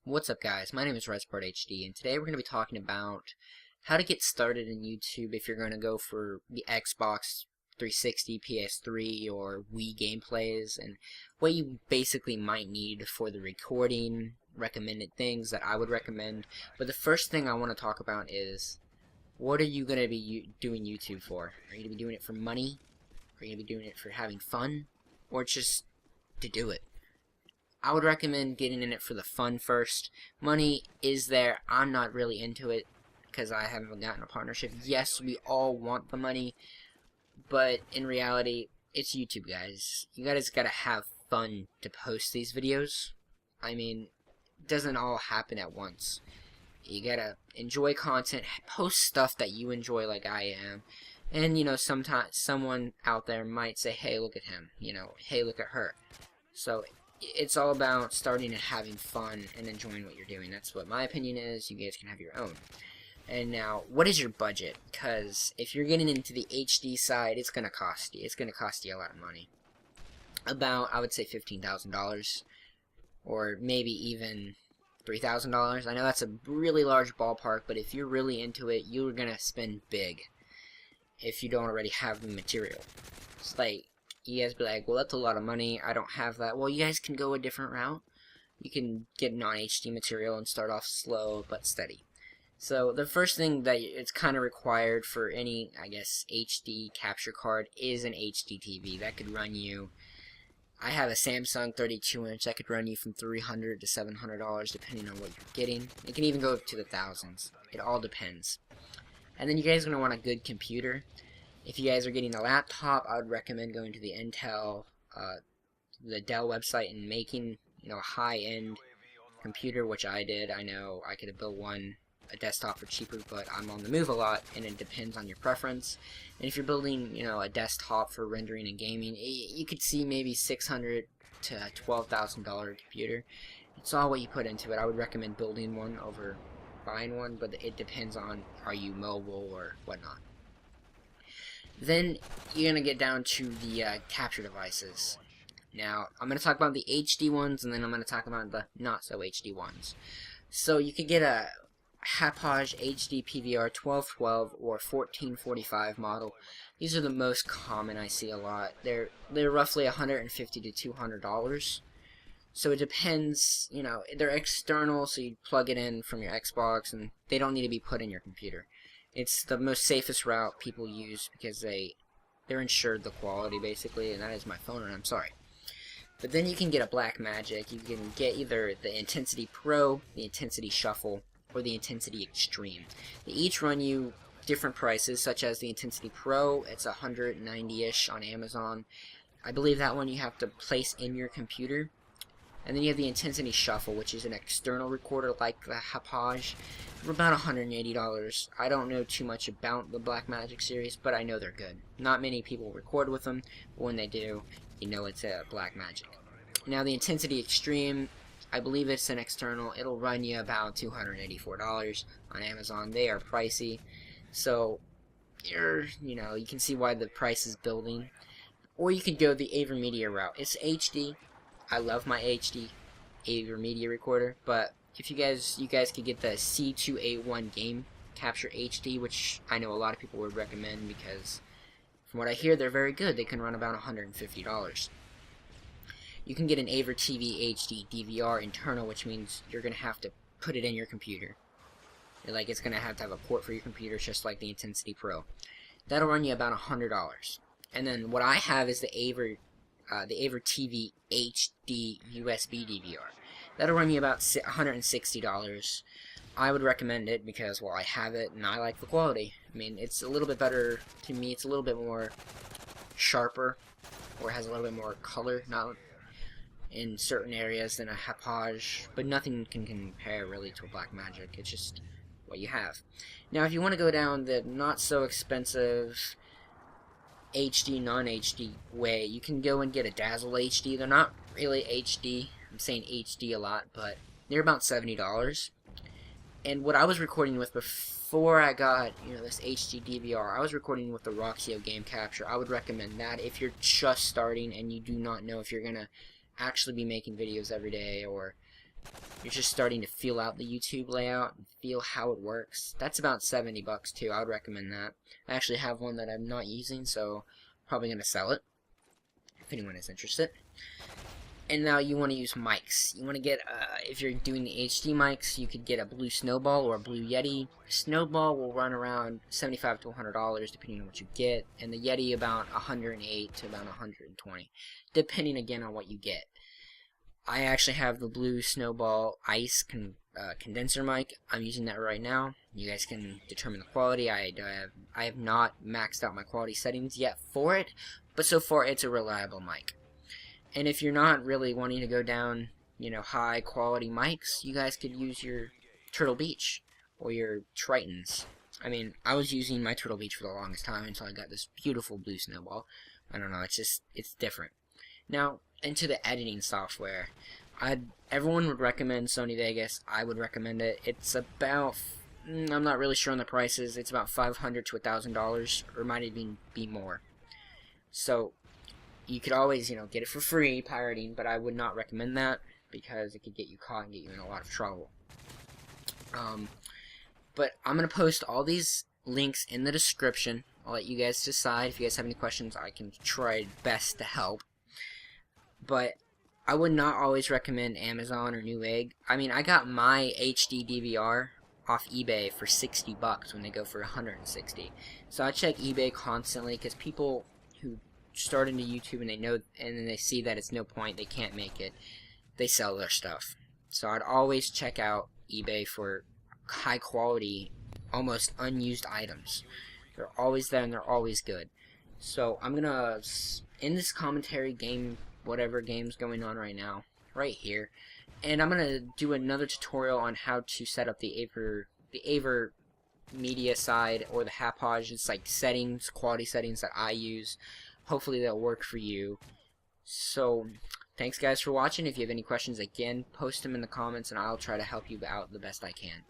What's up, guys? My name is RedspartHD, and today we're going to be talking about how to get started in YouTube if you're going to go for the Xbox 360, PS3, or Wii gameplays, and what you basically might need for the recording, recommended things that I would recommend. But the first thing I want to talk about is, what are you going to be doing YouTube for? Are you going to be doing it for money? Are you going to be doing it for having fun? Or just to do it? I would recommend getting in it for the fun first. Money is there. I'm not really into it because I haven't gotten a partnership. Yes, we all want the money, but in reality, it's YouTube, guys. You guys gotta have fun to post these videos. I mean, it doesn't all happen at once. You gotta enjoy content, post stuff that you enjoy like I am. And, you know, sometimes someone out there might say, hey, look at him. You know, hey, look at her. So it's all about starting and having fun and enjoying what you're doing. That's what my opinion is. You guys can have your own. And now, what is your budget? Because if you're getting into the HD side, it's going to cost you. It's going to cost you a lot of money. About, I would say, $15,000. Or maybe even $3,000. I know that's a really large ballpark, but if you're really into it, you're going to spend big. If you don't already have the material. It's like, you guys be like, well, that's a lot of money, I don't have that. Well, you guys can go a different route. You can get non-HD material and start off slow but steady. So the first thing that it's kind of required for any, I guess, HD capture card is an HD TV. That could run you, I have a Samsung 32-inch that could run you from $300 to $700 depending on what you're getting. It can even go up to the thousands. It all depends. And then you guys are going to want a good computer. If you guys are getting a laptop, I would recommend going to the Intel, the Dell website and making, you know, a high-end computer, which I did. I know I could have built a desktop for cheaper, but I'm on the move a lot, and it depends on your preference. And if you're building, you know, a desktop for rendering and gaming, you could see maybe $600 to $12,000 computer. It's all what you put into it. I would recommend building one over buying one, but it depends on, are you mobile or whatnot. Then you're going to get down to the capture devices. Now, I'm going to talk about the HD ones, and then I'm going to talk about the not-so-HD ones. So you could get a Hauppauge HD PVR 1212 or 1445 model. These are the most common I see a lot. They're roughly $150 to $200. So it depends, you know, they're external, so you plug it in from your Xbox, and they don't need to be put in your computer. It's the most safest route people use because they're insured the quality basically, and that is my phone, and I'm sorry. But then you can get a Blackmagic. You can get either the Intensity Pro, the Intensity Shuffle, or the Intensity Extreme. They each run you different prices, such as the Intensity Pro. It's $190-ish on Amazon. I believe that one you have to place in your computer. And then you have the Intensity Shuffle, which is an external recorder like the Hauppauge, for about $180. I don't know too much about the Blackmagic series, but I know they're good. Not many people record with them, but when they do, you know it's a Blackmagic. Now the Intensity Extreme, I believe it's an external. It'll run you about $284 on Amazon. They are pricey, so you know, you can see why the price is building. Or you could go the AverMedia route. It's HD. I love my HD AverMedia recorder, but if you guys could get the C281 game capture HD, which I know a lot of people would recommend because from what I hear they're very good. They can run about $150. You can get an AverTV HD DVR internal, which means you're gonna have to put it in your computer. Like, it's gonna have a port for your computer, just like the Intensity Pro. That'll run you about $100. And then what I have is the AverTV HD USB DVR. That'll run you about $160. I would recommend it because, well, I have it and I like the quality. I mean, it's a little bit better to me. It's a little bit more sharper, or has a little bit more color, not in certain areas, than a Hauppauge, but nothing can compare really to a Blackmagic. It's just what you have. Now, if you want to go down the not so expensive HD, non-HD way, you can go and get a Dazzle HD. They're not really HD. I'm saying HD a lot, but they're about $70. And what I was recording with before I got, you know, this HD DVR, I was recording with the Roxio game capture. I would recommend that if you're just starting and you do not know if you're gonna actually be making videos every day, or you're just starting to feel out the YouTube layout and feel how it works, that's about $70 too. I would recommend that. I actually have one that I'm not using, so probably gonna sell it if anyone is interested. And now you want to use mics. You want to get, if you're doing the HD mics, you could get a blue Snowball or a blue Yeti. Snowball will run around $75 to $100 depending on what you get, and the Yeti about $108 to about $120, depending again on what you get. I actually have the blue Snowball Ice condenser mic. I'm using that right now. You guys can determine the quality. I have not maxed out my quality settings yet for it, but so far it's a reliable mic. And if you're not really wanting to go down, you know, high quality mics, you guys could use your Turtle Beach or your Tritons. I mean, I was using my Turtle Beach for the longest time until I got this beautiful blue Snowball. I don't know, it's different. Now, into the editing software. Everyone would recommend Sony Vegas. I would recommend it. It's about, I'm not really sure on the prices, it's about $500 to $1,000, or it might even be more. So, you could always, you know, get it for free, pirating, but I would not recommend that because it could get you caught and get you in a lot of trouble. But I'm going to post all these links in the description. I'll let you guys decide. If you guys have any questions, I can try best to help. But I would not always recommend Amazon or Newegg. I mean, I got my HD DVR off eBay for $60 when they go for $160. So I check eBay constantly because people who start into YouTube and they know, and then they see that it's no point, they can't make it, they sell their stuff. So I'd always check out eBay for high quality, almost unused items. They're always there and they're always good. So I'm gonna end this commentary game, whatever game's going on right now, right here, and I'm gonna do another tutorial on how to set up the AverMedia side or the Hauppauge. It's like settings, quality settings that I use. Hopefully that'll work for you. So, thanks guys for watching. If you have any questions, again, post them in the comments and I'll try to help you out the best I can.